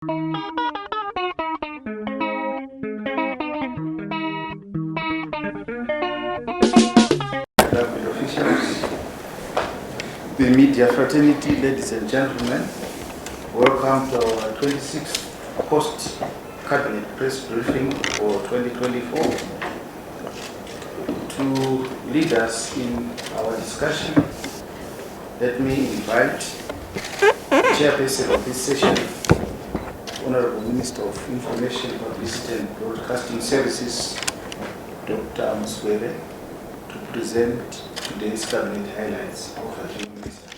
Government officials, the media fraternity, ladies and gentlemen, welcome to our 26th post-cabinet press briefing for 2024. To lead us in our discussion, let me invite the chairperson of this session, Honorable Minister of Information, Publicity and Broadcasting Services, Dr. Mutsvangwa, to present today's cabinet highlights. Over to you, Minister.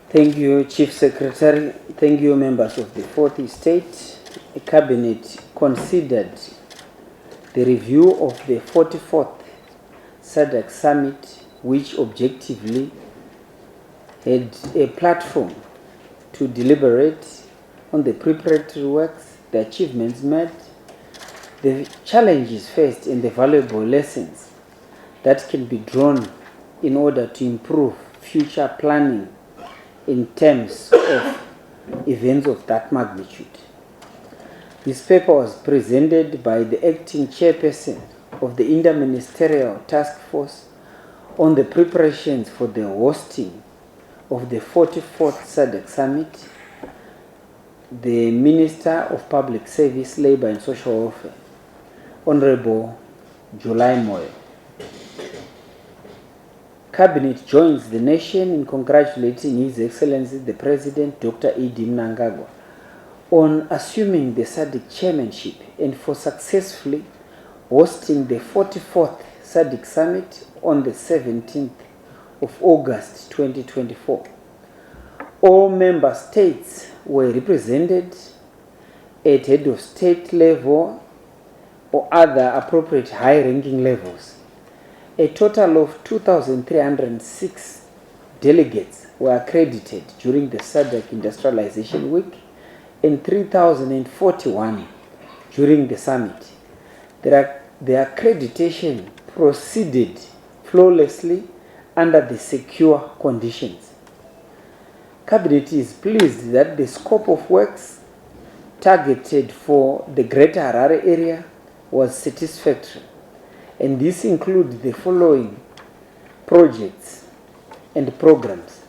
Thank you, Chief Secretary. Thank you, members of the Fourth Estate. The Cabinet considered the review of the 44th SADC Summit, which objectively had a platform to deliberate on the preparatory works, the achievements made, the challenges faced, and the valuable lessons that can be drawn in order to improve future planning in terms of events of that magnitude. This paper was presented by the acting chairperson of the Interministerial Task Force on the preparations for the hosting of the 44th SADC Summit, the Minister of Public Service, Labour and Social Welfare, Honorable July Moyo. Cabinet joins the nation in congratulating His Excellency the President, Dr. ED Harare, on assuming the SADC chairmanship and for successfully hosting the 44th SADC Summit on the 17th of August 2024. All member states were represented at head of state level or other appropriate high-ranking levels. A total of 2,306 delegates were accredited during the SADC Industrialization Week and 3,041 during the summit. The accreditation proceeded flawlessly under the secure conditions. Cabinet is pleased that the scope of works targeted for the Greater Harare area was satisfactory, and this includes the following projects and programs: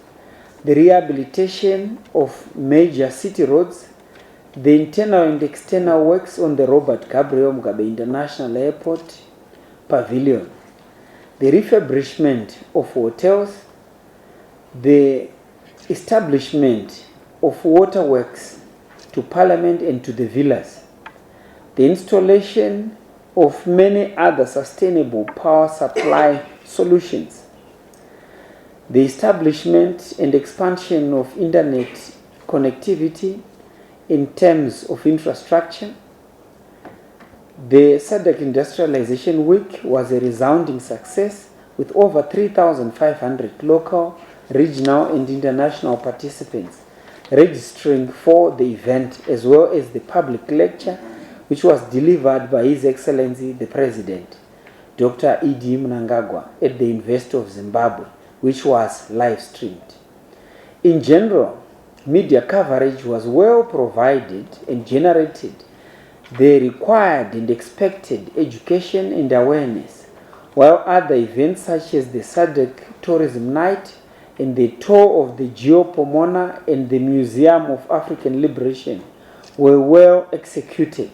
the rehabilitation of major city roads, the internal and external works on the Robert Gabriel Mugabe International Airport Pavilion, the refurbishment of hotels, the establishment of waterworks to Parliament and to the villas, the installation of many other sustainable power supply solutions, the establishment and expansion of internet connectivity in terms of infrastructure. The SADC Industrialization Week was a resounding success with over 3,500 local, regional and international participants registering for the event, as well as the public lecture which was delivered by His Excellency the President, Dr. ED Harare, at the University of Zimbabwe, which was live-streamed. In general, media coverage was well provided and generated the required and expected education and awareness, while other events such as the SADC Tourism Night and the tour of the Geopomona and the Museum of African Liberation were well executed.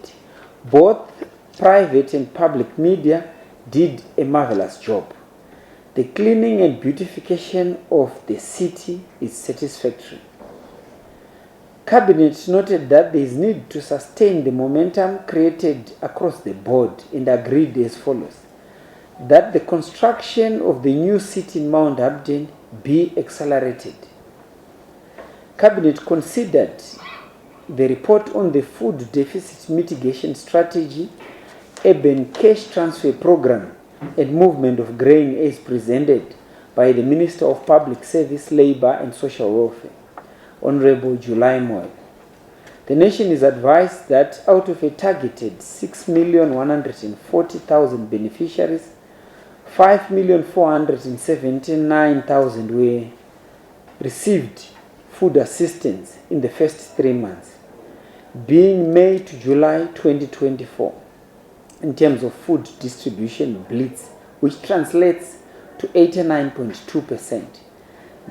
Both private and public media did a marvelous job. The cleaning and beautification of the city is satisfactory. Cabinet noted that there is need to sustain the momentum created across the board and agreed as follows: that the construction of the new city in Mount Abden be accelerated. Cabinet considered the report on the food deficit mitigation strategy, urban cash transfer program, and movement of grain as presented by the Minister of Public Service, Labour and Social Welfare, Honorable July Moyo. The nation is advised that out of a targeted 6,140,000 beneficiaries, 5,479,000 were received food assistance in the first 3 months, being May to July 2024, in terms of food distribution blitz, which translates to 89.2%.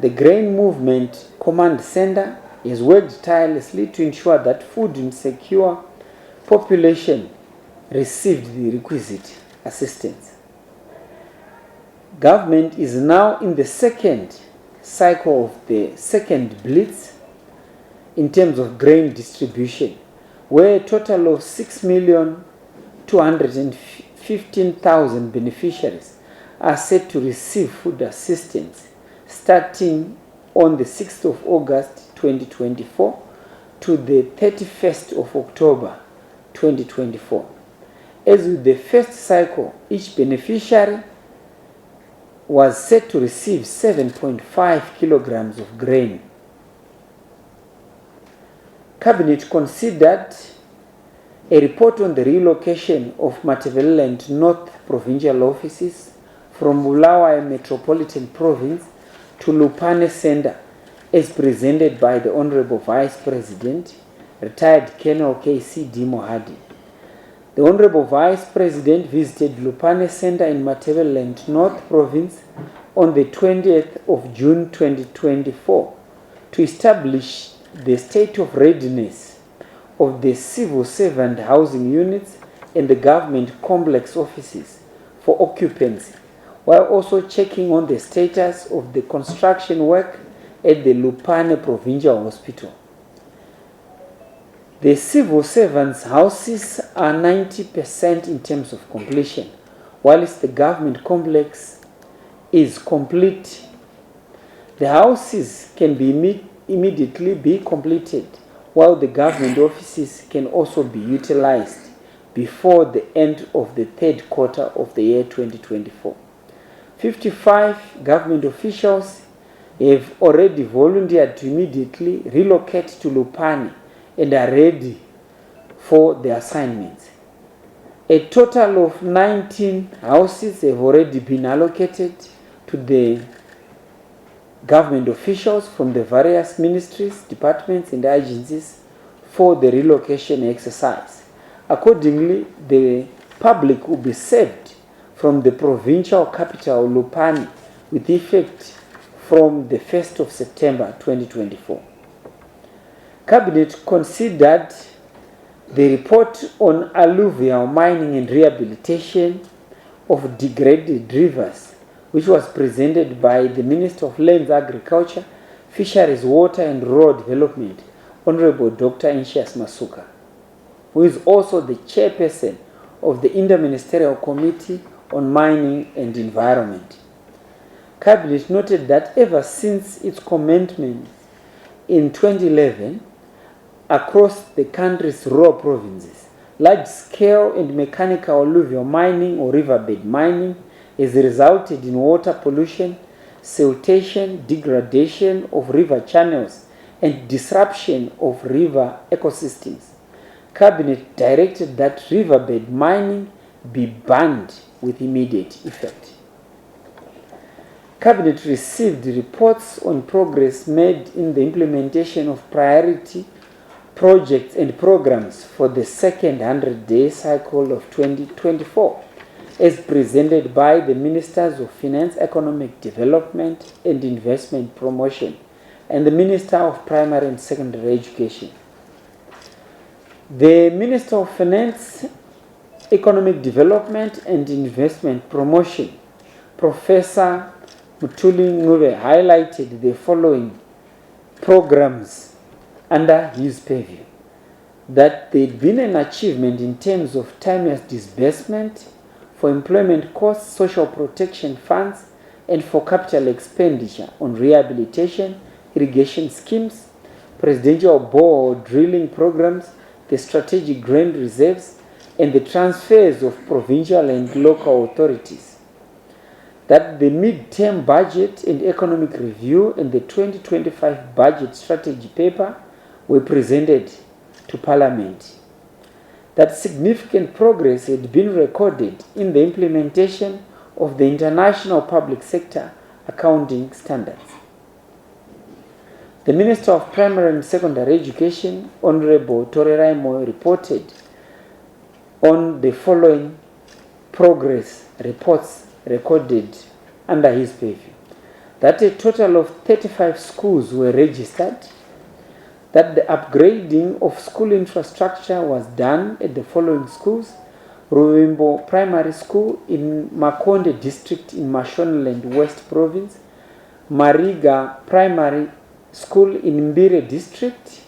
The Grain Movement Command Center has worked tirelessly to ensure that food insecure population received the requisite assistance. Government is now in the second cycle of the second blitz in terms of grain distribution, where a total of 6,215,000 beneficiaries are set to receive food assistance starting on the 6th of August 2024 to the 31st of October 2024. As with the first cycle, each beneficiary was set to receive 7.5 kilograms of grain. Cabinet considered a report on the relocation of Matabeleland North Provincial offices from Bulawayo Metropolitan Province to Lupane Center as presented by the Honorable Vice President, retired Colonel KCD Mohadi. The Honorable Vice President visited Lupane Center in Matabeleland North Province on the 20th of June 2024 to establish the state of readiness of the civil servant housing units and the government complex offices for occupancy, while also checking on the status of the construction work at the Lupane Provincial Hospital. The civil servants' houses are 90% in terms of completion, whilst the government complex is complete. The houses can be immediately be completed, while the government offices can also be utilized before the end of the third quarter of the year 2024. 55 government officials have already volunteered to immediately relocate to Lupane and are ready for the assignments. A total of 19 houses have already been allocated to the government officials from the various ministries, departments, and agencies for the relocation exercise. Accordingly, the public will be saved from the provincial capital Lupane with effect from the 1st of September 2024. Cabinet considered the report on alluvial mining and rehabilitation of degraded rivers, which was presented by the Minister of Lands, Agriculture, Fisheries, Water and Rural Development, Honorable Dr. Incius Masuka, who is also the chairperson of the Interministerial Committee on Mining and Environment. Cabinet noted that ever since its commencement in 2011, across the country's rural provinces, large-scale and mechanical alluvial mining or riverbed mining has resulted in water pollution, siltation, degradation of river channels, and disruption of river ecosystems. Cabinet directed that riverbed mining be banned with immediate effect. Cabinet received reports on progress made in the implementation of priority projects and programs for the second 100-day cycle of 2024, as presented by the Ministers of Finance, Economic Development and Investment Promotion and the Minister of Primary and Secondary Education. The Minister of Finance, Economic Development and Investment Promotion, Professor Mthuli Ncube, highlighted the following programs under his purview: that there had been an achievement in terms of timeless disbursement for employment costs, social protection funds, and for capital expenditure on rehabilitation, irrigation schemes, presidential bore drilling programs, the strategic grain reserves, and the transfers of provincial and local authorities. That the midterm budget and economic review and the 2025 budget strategy paper were presented to Parliament. That significant progress had been recorded in the implementation of the International Public Sector Accounting Standards. The Minister of Primary and Secondary Education, Honorable Toreraimo, reported on the following progress reports recorded under his purview: that a total of 35 schools were registered, that the upgrading of school infrastructure was done at the following schools: Ruvimbo Primary School in Makonde District in Mashonaland West Province, Mariga Primary School in Mbire District,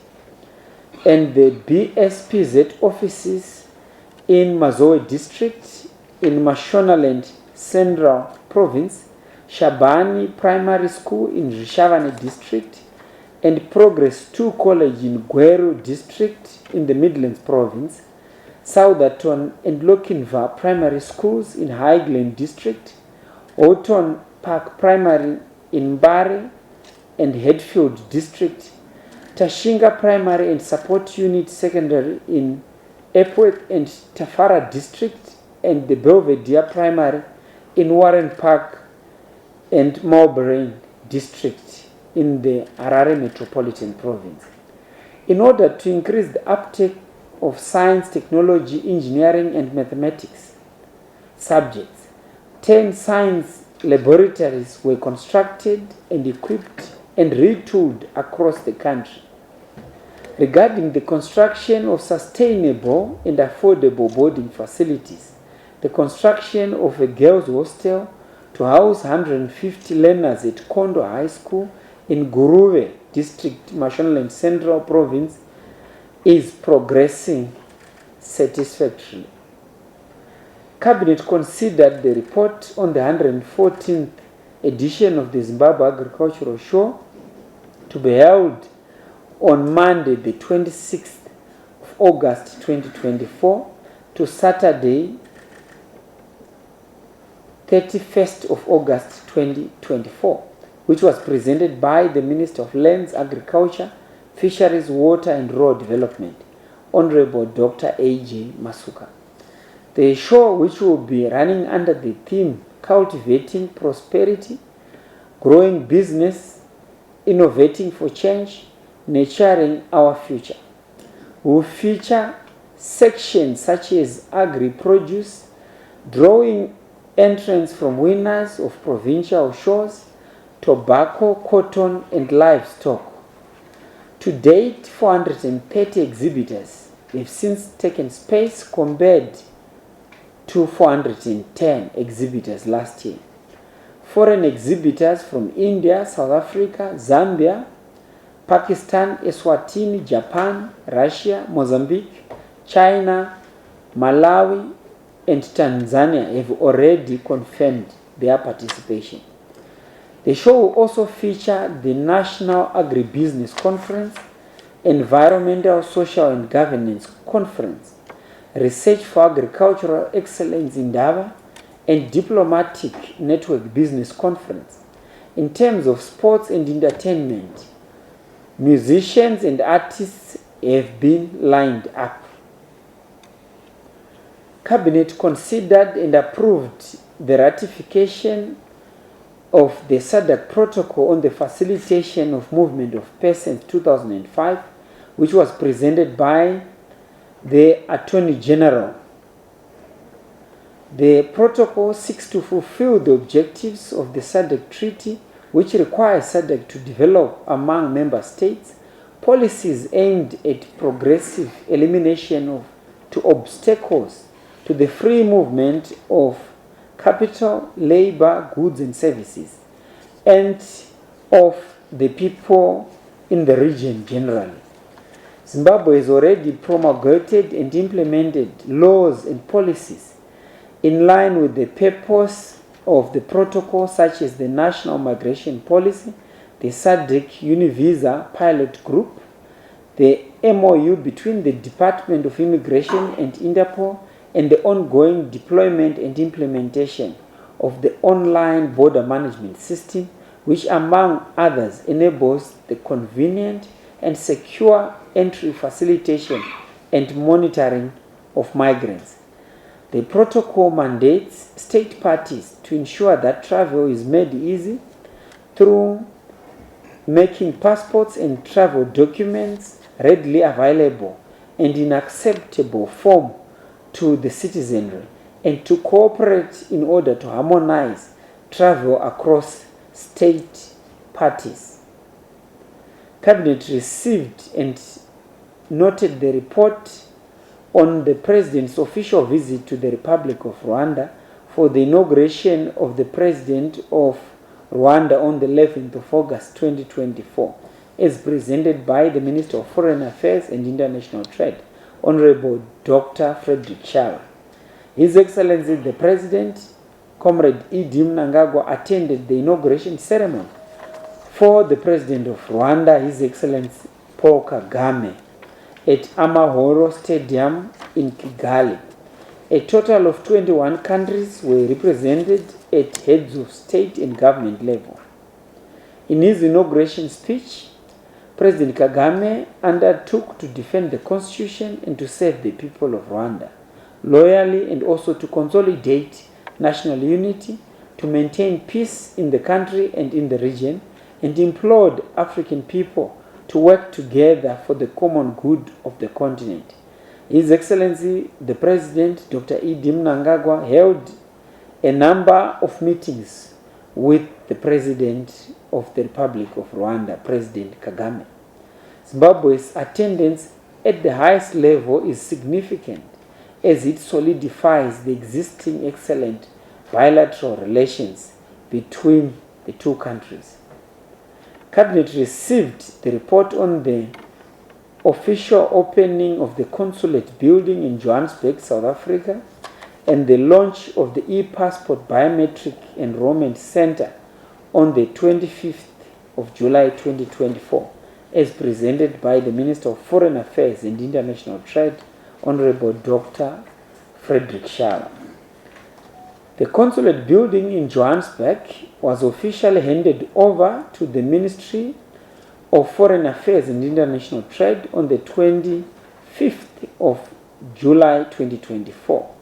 and the BSPZ offices in Mazoe District in Mashonaland Central Province, Shabani Primary School in Rishavane District, and Progress 2 College in Gweru District in the Midlands Province, Southerton and Lokinva Primary Schools in Highland District, Houghton Park Primary in Mbare and Headfield District, Tashinga Primary and Support Unit Secondary in Epworth and Tafara District, and the Belvedere Primary in Warren Park and Marlborough District in the Harare Metropolitan Province. In order to increase the uptake of science, technology, engineering, and mathematics subjects, 10 science laboratories were constructed and equipped and retooled across the country. Regarding the construction of sustainable and affordable boarding facilities, the construction of a girls' hostel to house 150 learners at Kondo High School in Guruwe District, Mashonaland Central Province, is progressing satisfactorily. Cabinet considered the report on the 114th edition of the Zimbabwe Agricultural Show to be held on Monday, the 26th of August 2024 to Saturday, 31st of August 2024, which was presented by the Minister of Lands, Agriculture, Fisheries, Water and Rural Development, Honorable Dr. A.J. Masuka. The show, which will be running under the theme Cultivating Prosperity, Growing Business, Innovating for Change, Nurturing Our Future, will feature sections such as agri-produce, drawing entrants from winners of provincial shows, tobacco, cotton and livestock. To date, 430 exhibitors have since taken space compared to 410 exhibitors last year. Foreign exhibitors from India, South Africa, Zambia, Pakistan, Eswatini, Japan, Russia, Mozambique, China, Malawi, and Tanzania have already confirmed their participation. The show will also feature the National Agribusiness Conference, Environmental, Social and Governance Conference, Research for Agricultural Excellence in Dava, and Diplomatic Network Business Conference. In terms of sports and entertainment, musicians and artists have been lined up. Cabinet considered and approved the ratification of the SADC Protocol on the Facilitation of Movement of Persons 2005, which was presented by the Attorney General. The protocol seeks to fulfill the objectives of the SADC Treaty, which requires SADC to develop among member states policies aimed at progressive elimination of obstacles to the free movement of capital, labor, goods and services, and of the people in the region generally. Zimbabwe has already promulgated and implemented laws and policies in line with the purpose of the protocol, such as the National Migration Policy, the SADC Univisa Pilot Group, the MOU between the Department of Immigration and Interpol, and the ongoing deployment and implementation of the online border management system, which among others enables the convenient and secure entry, facilitation and monitoring of migrants. The protocol mandates state parties to ensure that travel is made easy through making passports and travel documents readily available and in acceptable form to the citizenry, and to cooperate in order to harmonize travel across state parties. Cabinet received and noted the report on the President's official visit to the Republic of Rwanda for the inauguration of the President of Rwanda on the 11th of August 2024, as presented by the Minister of Foreign Affairs and International Trade, Honorable Dr. Frederick Shala. His Excellency the President, Comrade ED Mnangagwa, attended the inauguration ceremony for the President of Rwanda, His Excellency Paul Kagame, at Amahoro Stadium in Kigali. A total of 21 countries were represented at heads of state and government level. In his inauguration speech, President Kagame undertook to defend the Constitution and to serve the people of Rwanda loyally, and also to consolidate national unity, to maintain peace in the country and in the region, and implored African people to work together for the common good of the continent. His Excellency the President, Dr. ED Mnangagwa, held a number of meetings with the President of the Republic of Rwanda, President Kagame. Zimbabwe's attendance at the highest level is significant, as it solidifies the existing excellent bilateral relations between the two countries. Cabinet received the report on the official opening of the Consulate building in Johannesburg, South Africa, and the launch of the e-passport biometric enrollment center on the 25th of July 2024, as presented by the Minister of Foreign Affairs and International Trade, Honorable Dr. Frederick Shala. The Consulate building in Johannesburg was officially handed over to the Ministry of Foreign Affairs and International Trade on the 25th of July 2024.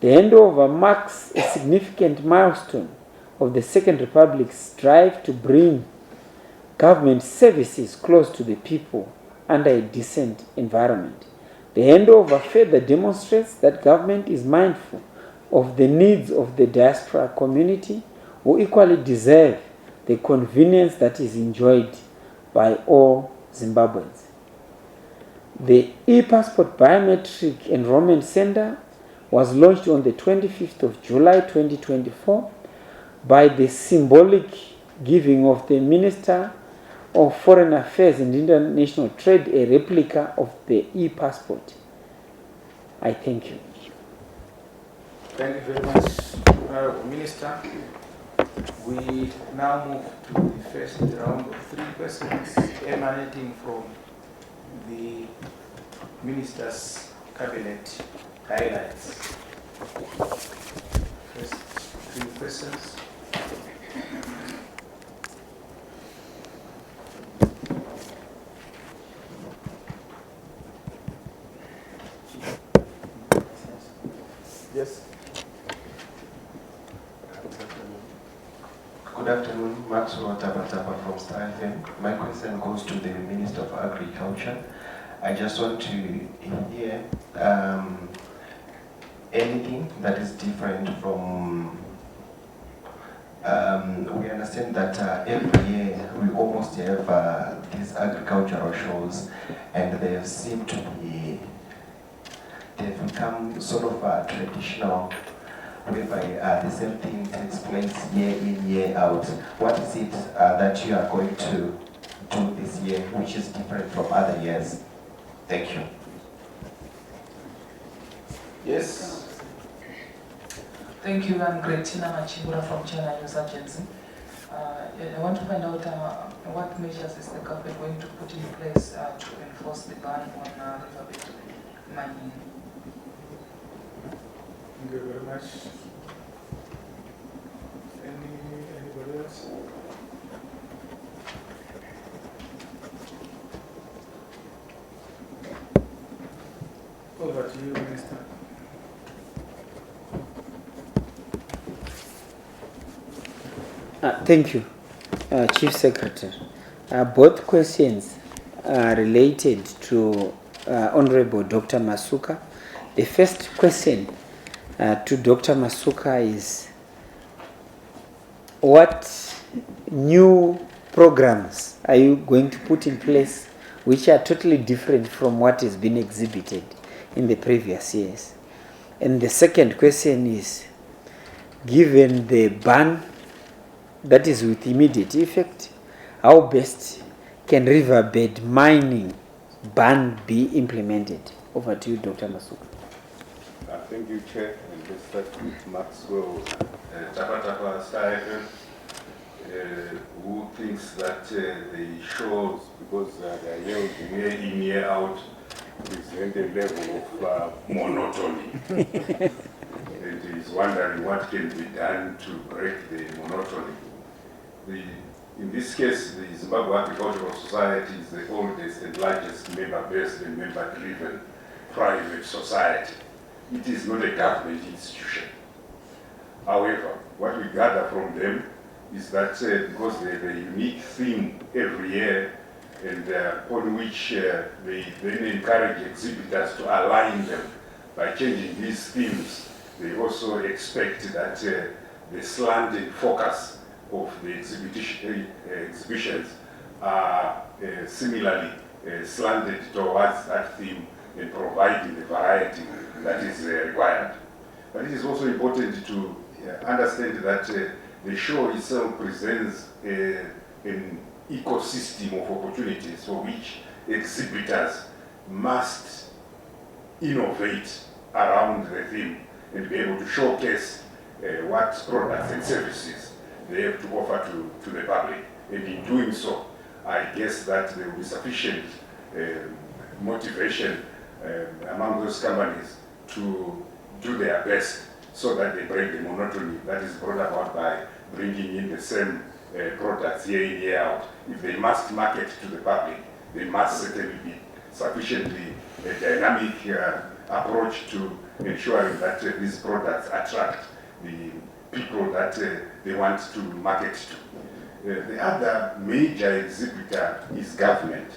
The handover marks a significant milestone of the Second Republic's drive to bring government services close to the people under a decent environment. The handover further demonstrates that government is mindful of the needs of the diaspora community, who equally deserve the convenience that is enjoyed by all Zimbabweans. The e-passport biometric enrollment center was launched on the 25th of July 2024 by the symbolic giving of the Minister of Foreign Affairs and International Trade a replica of the e-passport. I thank you. Thank you very much, Honorable Minister. We now move to the first round of 3 questions emanating from the Minister's Cabinet highlights. First 3 questions. Yes. Good afternoon, Maxwell Tabataba from Star FM. My question goes to the Minister of Agriculture. I just want to hear anything that is different from, we understand that every year we almost have these agricultural shows, and they seem to be, they've become sort of traditional, whereby the same thing takes place year in, year out. What is it that you are going to do this year which is different from other years? Thank you. Yes. Thank you. I'm Gretina Machibura from China News Agency. I want to find out what measures is the government going to put in place to enforce the ban on riverbed mining. Thank you very much. Anybody else? Over to you, Minister. Thank you, Chief Secretary. Both questions are related to Honorable Dr. Masuka. The first question to Dr. Masuka is, what new programs are you going to put in place which are totally different from what has been exhibited in the previous years? And the second question is, given the ban that is with immediate effect, how best can riverbed mining ban be implemented? Over to you, Dr. Masuka. Thank you, Chair. And let's start with Maxwell Tapatapa Style, who thinks that the shows, because they are held year in, year out, present a level of monotony. And is wondering what can be done to break the monotony. In this case, the Zimbabwe Agricultural Society is the oldest and largest member-based and member-driven private society. It is not a government institution. However, what we gather from them is that because they have a unique theme every year, and on which they then encourage exhibitors to align them by changing these themes, they also expect that the slanted focus of the exhibitions are similarly slanted towards that theme and providing the variety that is required. But it is also important to understand that the show itself presents an ecosystem of opportunities for which exhibitors must innovate around the theme and be able to showcase what products and services they have to offer to the public. And in doing so, I guess that there will be sufficient motivation among those companies to do their best so that they break the monotony that is brought about by bringing in the same products year in, year out. If they must market to the public, they must certainly be sufficiently dynamic approach to ensuring that these products attract the people that they want to market to. The other major exhibitor is government.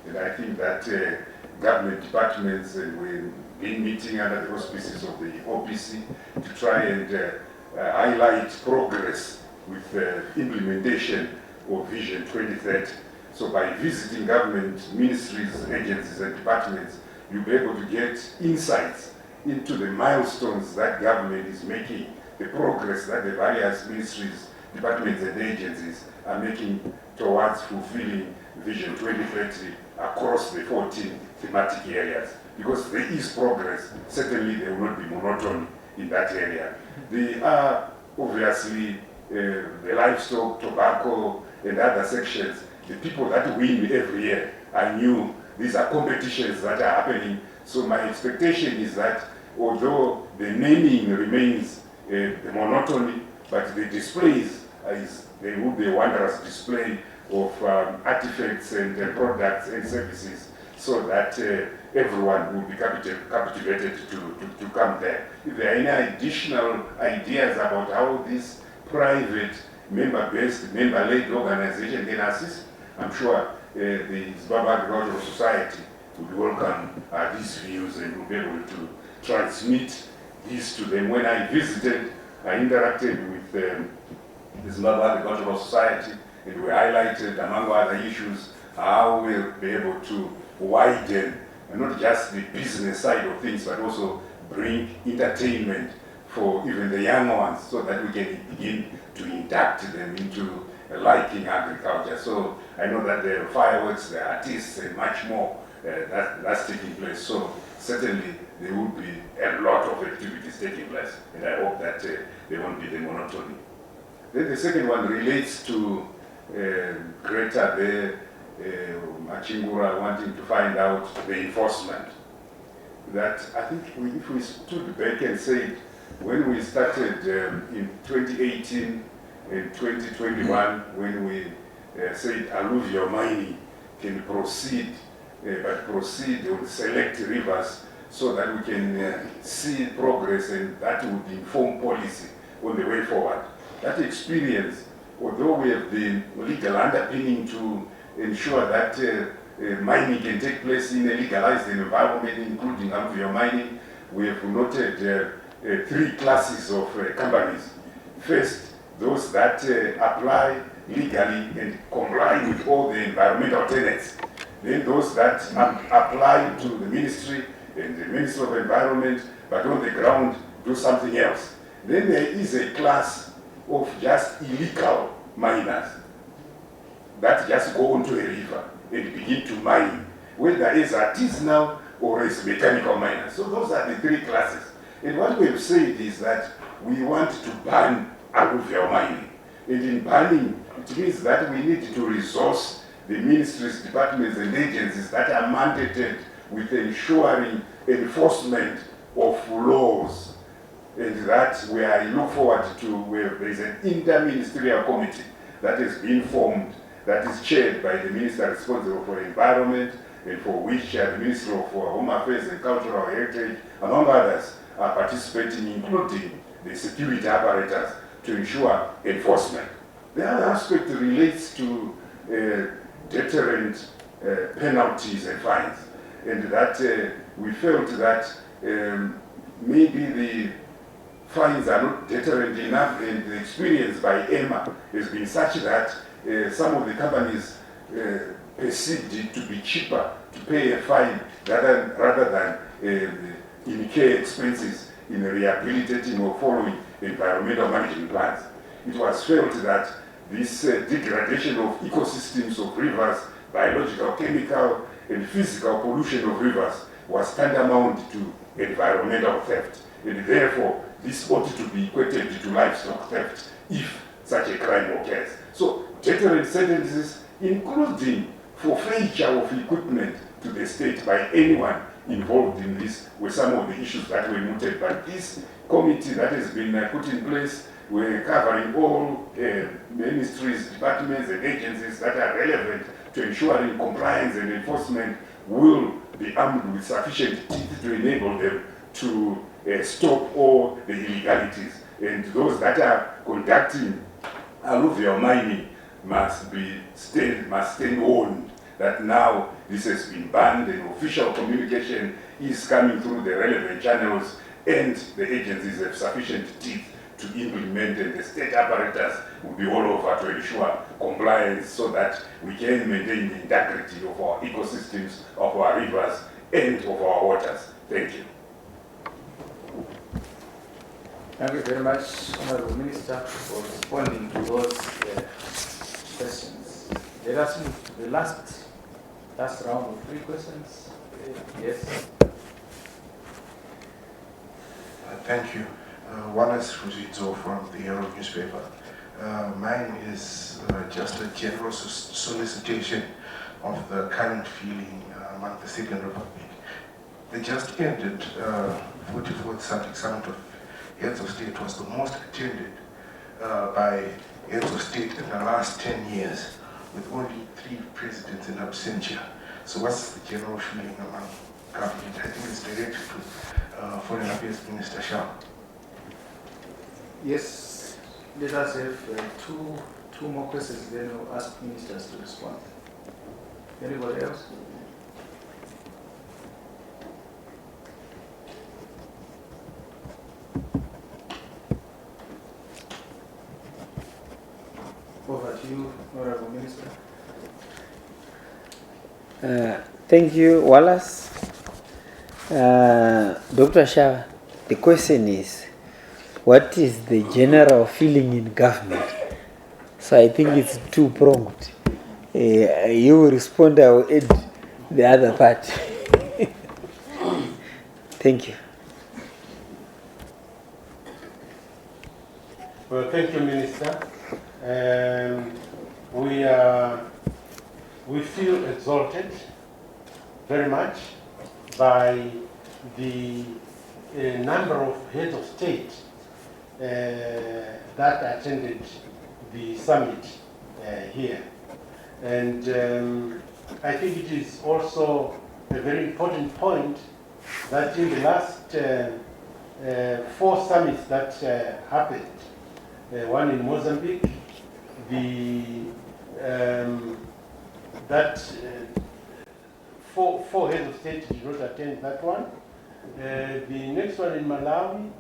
And I think that government departments, we've been meeting under the auspices of the OPC to try and highlight progress with implementation of Vision 2030. So by visiting government ministries, agencies and departments, you'll be able to get insights into the milestones that government is making, the progress that the various ministries, departments and agencies are making towards fulfilling Vision 2030 across the 14 thematic areas. Because there is progress, certainly there will not be monotony in that area. There are obviously the livestock, tobacco and other sections. The people that win every year are new. These are competitions that are happening. So my expectation is that although the naming remains the monotony, but the displays, there will be a wondrous display of artifacts and products and services so that everyone will be captivated to come there. If there are any additional ideas about how this private member-based, member-led organization can assist, I'm sure the Zimbabwe Agricultural Society would welcome these views and will be able to transmit these to them. When I visited, I interacted with the Zimbabwe Agricultural Society, and we highlighted, among other issues, how we'll be able to widen not just the business side of things, but also bring entertainment for even the young ones so that we can begin to induct them into liking agriculture. So I know that there are fireworks, there are artists, and much more that's taking place. So certainly there will be a lot of activities taking place, and I hope that there won't be the monotony. Then the second one relates to Greta there, Machingura wanting to find out the enforcement. That I think if we stood back and said, when we started in 2018 and 2021, when we said alluvial mining can proceed, but proceed on select rivers so that we can see progress and that would inform policy on the way forward. That experience, although we have the legal underpinning to ensure that mining can take place in a legalized environment, including alluvial mining. We have noted 3 classes of companies. First, those that apply legally and comply with all the environmental tenets. Then those that apply to the ministry and the Ministry of Environment, but on the ground do something else. Then there is a class of just illegal miners that just go onto a river and begin to mine, whether as artisanal or as mechanical miners. So those are the 3 classes. And what we have said is that we want to ban alluvial mining. And in banning, it means that we need to resource the ministries, departments, and agencies that are mandated with ensuring enforcement of laws. And that we are look forward to where there is an interministerial committee that has been formed, that is chaired by the minister responsible for environment, and for which the Ministry of Home Affairs and Cultural Heritage, among others, are participating, including the security apparatus, to ensure enforcement. The other aspect relates to deterrent penalties and fines, and that we felt that maybe the fines are not deterrent enough, and the experience by EMA has been such that some of the companies perceived it to be cheaper to pay a fine rather than incur expenses in rehabilitating or following environmental management plans. It was felt that this degradation of ecosystems of rivers, biological, chemical, and physical pollution of rivers was tantamount to environmental theft, and therefore this ought to be equated to livestock theft if such a crime occurs. So deterrent sentences, including forfeiture of equipment to the state by anyone involved in this, were some of the issues that were mooted. But this committee that has been put in place, we're covering all ministries, departments, and agencies that are relevant to ensuring compliance and enforcement, will be armed with sufficient teeth to enable them to stop all the illegalities. And those that are conducting alluvial mining must stand warned that now this has been banned and official communication is coming through the relevant channels, and the agencies have sufficient teeth to implement, and the state apparatus will be all over to ensure compliance so that we can maintain the integrity of our ecosystems, of our rivers, and of our waters. Thank you. Thank you very much, Honorable Minister, for responding to those questions. Let us move to the last round of 3 questions. Yes. Thank you. Wallace Fuzizo from the Herald newspaper. Mine is just a general solicitation of the current feeling among the Syrian Republic. The just ended 44th SADC Summit of Heads of State was the most attended by heads of state in the last 10 years, with only 3 presidents in absentia. So what's the general feeling among government? I think it's directed to Foreign Affairs Minister Shah. Yes, let us have two more questions, then we'll ask ministers to respond. Anybody else? Over to you, Honorable Minister. Thank you, Wallace. Dr. Shah, the question is, what is the general feeling in government? So I think it's two-pronged. You will respond, I will add the other part. Thank you. Well, thank you, Minister. We feel exalted very much by the number of heads of state that attended the summit here. And I think it is also a very important point that in the last 4 summits that happened, one in Mozambique, the that four heads of state did not attend that one. The next one in Malawi,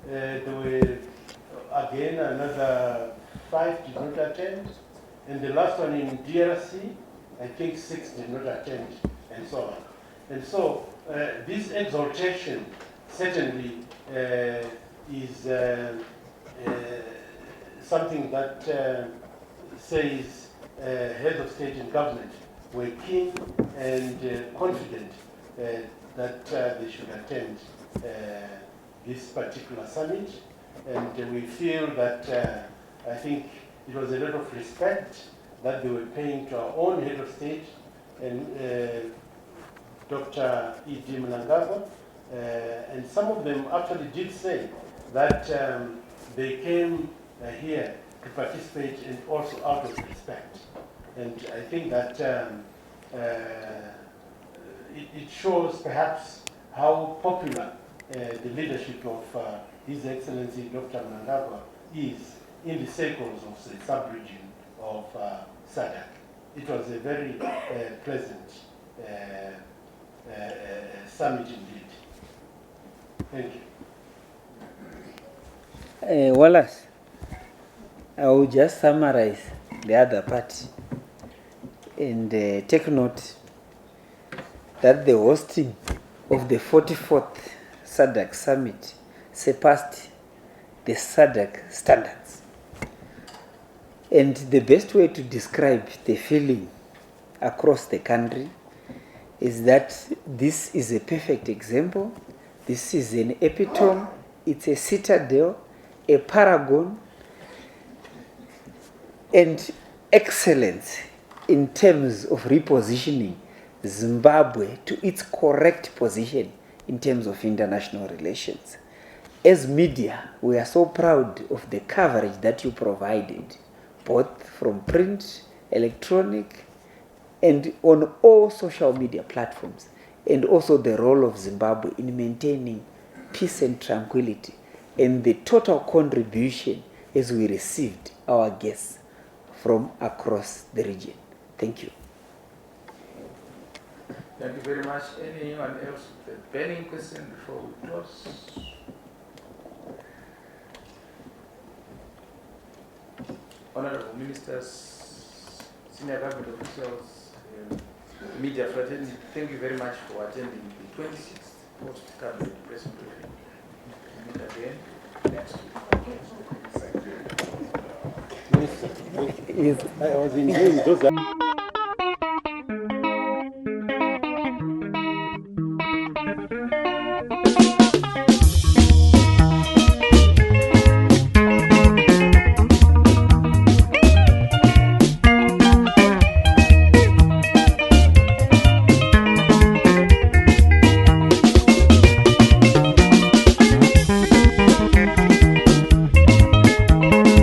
there were again another 5 did not attend, and the last one in DRC, I think 6 did not attend, and so on. And so this exaltation certainly is something that says heads of state and government were keen and confident that they should attend this particular summit. And we feel that I think it was a lot of respect that they were paying to our own head of state and Dr. ED Mnangagwa. And some of them actually did say that they came here to participate and also out of respect. And I think that it shows perhaps how popular the leadership of His Excellency Dr. Mnangagwa is in the circles of the sub-region of SADC. It was a very pleasant summit indeed. Thank you. Wallace, I will just summarize the other part and take note that the hosting of the 44th SADC summit surpassed the SADC standards. And the best way to describe the feeling across the country is that this is a perfect example. This is an epitome, it's a citadel, a paragon, and excellence in terms of repositioning Zimbabwe to its correct position in terms of international relations. As media, we are so proud of the coverage that you provided, both from print, electronic, and on all social media platforms, and also the role of Zimbabwe in maintaining peace and tranquility, and the total contribution as we received our guests from across the region. Thank you. Thank you very much. Anyone else with a burning question before we close? Honorable Ministers, Senior Government Officials, media fraternity, thank you very much for attending the 26th post-cabinet press briefing. Meet again next week. Minister, I was enjoying those.